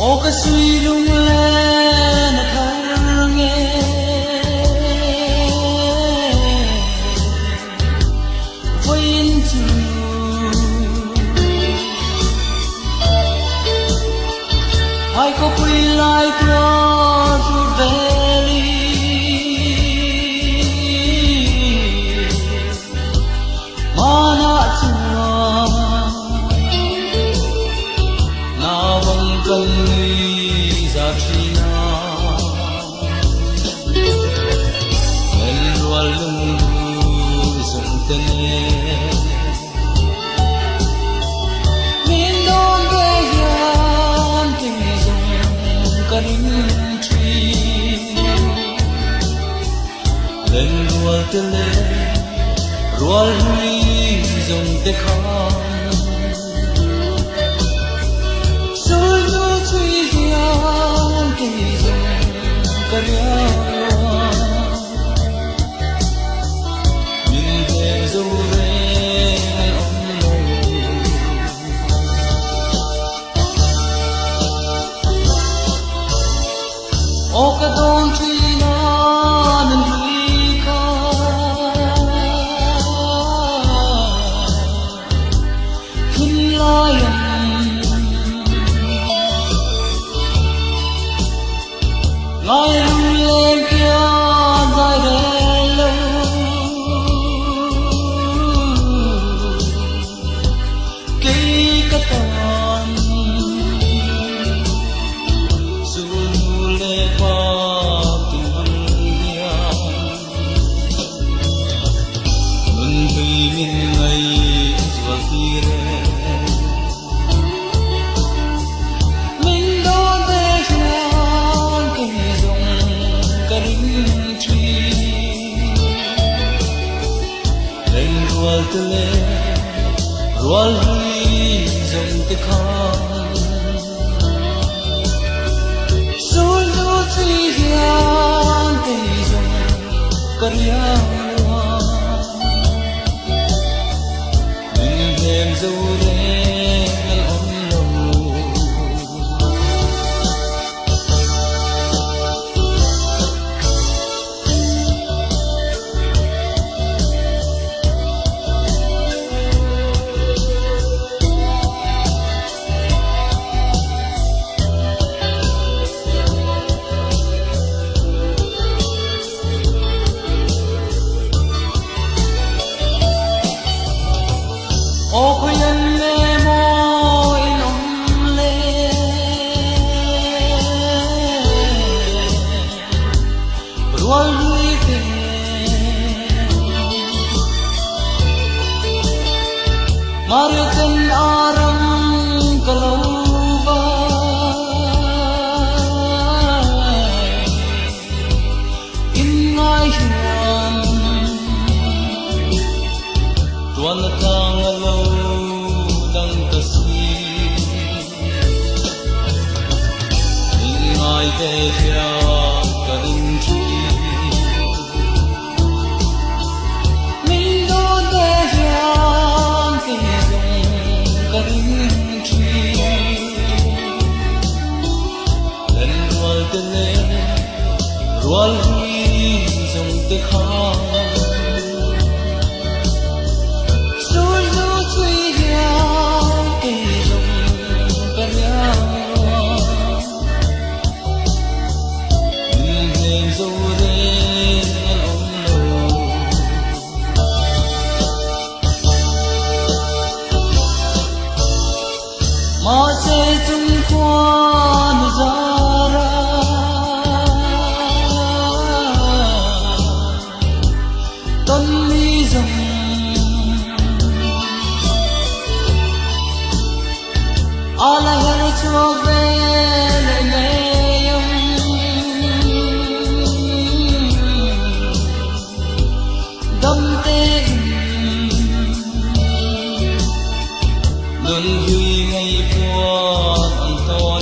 ô cái suy lung lên thar nghe vinh chu ai có quy lại qua ruột valley mana chua na vang cần người giá trị na men rua lung sung tên min don ge yan tình dung cần tri lên rua tên rua lui dung tên khang ô cái đông truy na nên truy ca hin lai ngài lung lên kia dài đen lâu cây cát tàn dù lê qua từng dia luân huy min ngày gió tire tele rual hui zong te khang sul nu chi hian te zong karia wa min hem zo le al om lo ô khuyên lê môi nồng lê rual lui về marikan arang kalau vai in ngai hian tuan tang lo dang ta si in ngai te ya ka rin chi min do te ya ke dong ka rin chi len rual te le rual hui zong te khang mà sẽ chung quan ra ra tân mi dòng ala hero cho về lại ngày đâm tên luân huy ngày qua ăn to